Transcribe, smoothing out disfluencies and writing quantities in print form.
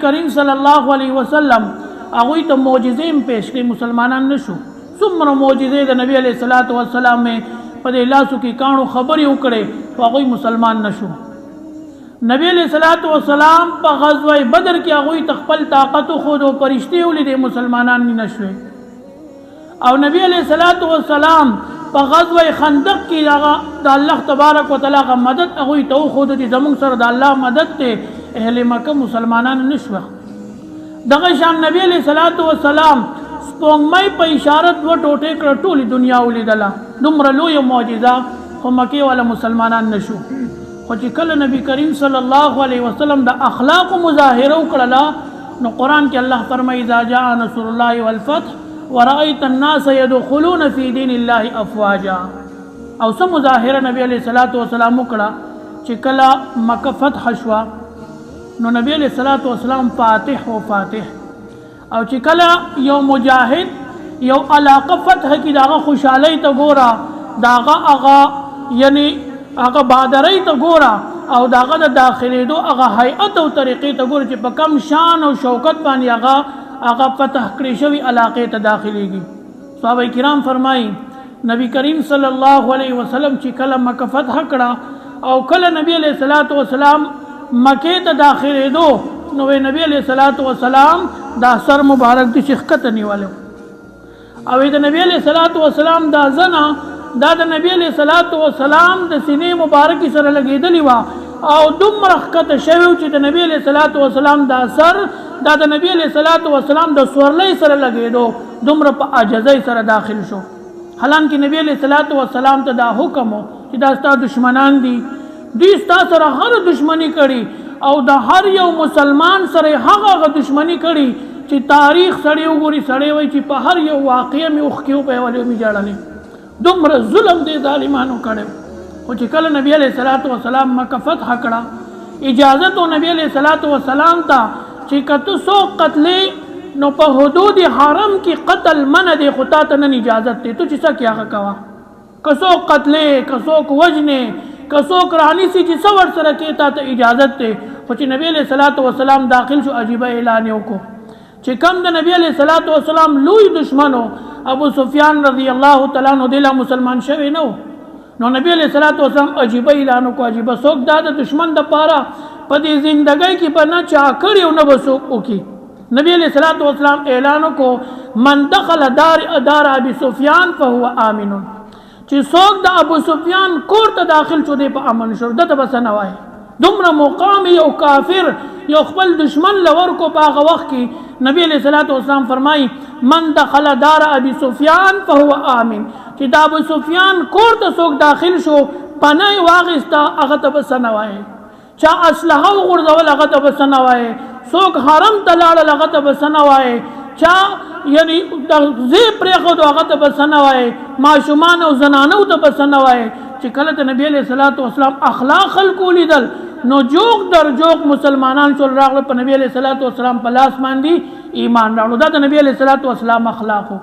کریم صلی الله علیه وسلم هغوی ته معجزې هم پیش کړي، مسلمانان نشو. څومره معجزې د نبی علیه الصلاۃ والسلام په دې لاسو کې کاڼو خبرې وکړې، هغوی مسلمان نشو. نبی علیہ الصلوۃ والسلام په غزوه بدر کې هغوی ته خپل طاقت خود او پرشتي ولیدې، مسلمانان نه شوي. او نبی علیہ الصلوۃ والسلام په غزوه خندق کې هغه د الله تبارک وتعالى غ مدد هغوی ته خود چې زموږ سره د الله مدد ته اهل مکه مسلمانان نه شوه. دغه شان نبی علیہ الصلوۃ والسلام سپوږمۍ په اشاره دوه ټوټې کړه، ټولې دنیا ولیدله. دومره لویه معجزه، خو مکې والا مسلمانان نشو. خو چې کله نبی کریم صلی الله علیه وسلم د اخلاق مظاهره وکړله، نو قرآن کې الله فرمایي اذا جاء نصر الله والفتح ورأيت الناس يدخلون في دين الله افواجا. او څه مظاهره نبی علیہ الصلوۃ والسلام وکړه چې کله مکه فتح شوه، نو نبی علیہ الصلوۃ والسلام فاتح و فاتح. او چې کله یو مجاهد یو علاقه فتح کی داغه خوشحالی ته ګوره، داغه هغه یعنی هغه بادرۍ ته ګوره، او داغه د داخلېدو هغه هیئت او طریقې ته ګوره چې په کم شان او شوکت باندې هغه فتح کړې شوي علاقې ته داخلېږي. صحابه کرام فرمایي نبی کریم صلی الله علیه وسلم چې کله مکه فتح کړه او کله نبی علیہ الصلوۃ والسلام مکې ته داخلېدو، نو نبی علیہ الصلوۃ والسلام دا سر مبارک د شخکت نیولو، او د نبی علیہ الصلوۃ والسلام دا زنه دا د نبی علیہ الصلوۃ والسلام د سینې مبارکې سره لګېدلې وه، او دومره ښکته شوی چې د نبی علیہ الصلوۃ والسلام دا سر دا د نبی علیہ الصلوۃ والسلام د سورلۍ سره لګېدو، دومره په عاجزۍ سره داخل شو. حالانکه نبی علیہ الصلوۃ والسلام ته دا حکم و چې دا ستا دشمنان دي، دوی ستا سره هر دشمني کړي، او د هر یو مسلمان سره هغه دشمني کړي چې تاریخ سړی وګوري، سړی وایي چې په هر یو واقعه مې اوښکې وپیولې مې ژړلې، دومره ظلم دې ظالمانو کړی. خو چې کله نبی علیہ الصلوۃ والسلام مکه فتح کړه، اجازت و نبی علیہ الصلوۃ والسلام ته چې که ته څوک قتلې، نو په حدود حرم کې قتل منع دی، خو تا ته نن اجازت دی، ته چې څه کې هغه کوه. که څوک قتلې، که څوک وژنې، که څوک رانیسي، چې څه ورسره کې تا ته اجازت دی. خو چې نبی علیہ الصلوۃ والسلام داخل شو، عجیبه اعلان یې وکړو چې کم د نبی علیہ الصلوۃ والسلام لوی دشمنو ابو سفیان رضی الله تعالی عنہ دله مسلمان شوی نو، نو نبی علیہ الصلوۃ والسلام عجیبه اعلان وکړو. عجیبه څوک دا د دشمن د پاره په دې زندګۍ کې په نه چا کړي او نه به څوک وکړي. نبی علیہ الصلوۃ والسلام اعلان وکړو من دخل دار ابي سفیان فهو آمن، چې څوک د ابو سفیان کور ته داخل شو دی په امن شو، دته بس نه وای. دومره مقام یو کافر یو خپل دشمن لور کو په هغه وخت کې نبی علیہ الصلوۃ والسلام فرمایي من دخل دار ابي سفیان فهو آمن، چې د ابو سفیان کور ته څوک داخل شو پناه واغستا هغه ته بس نه وای. چا اسلحه وغورځول هغه ته بس نه وای، څوک حرم ته لاړل هغه ته بس نه وای، چا یعنی د زی پرېښودو هغه ته بس نه وای، ماشومان او زنانو ته بس نه وای. چې کله د نبی علیہ الصلوۃ والسلام اخلاق خلکو لیدل، نو جوک در جوک مسلمانان ټول راغله په نبی علیہ الصلوۃ والسلام په لاس باندې ایمان راوړو. دا د نبی علیہ الصلوۃ والسلام اخلاقو.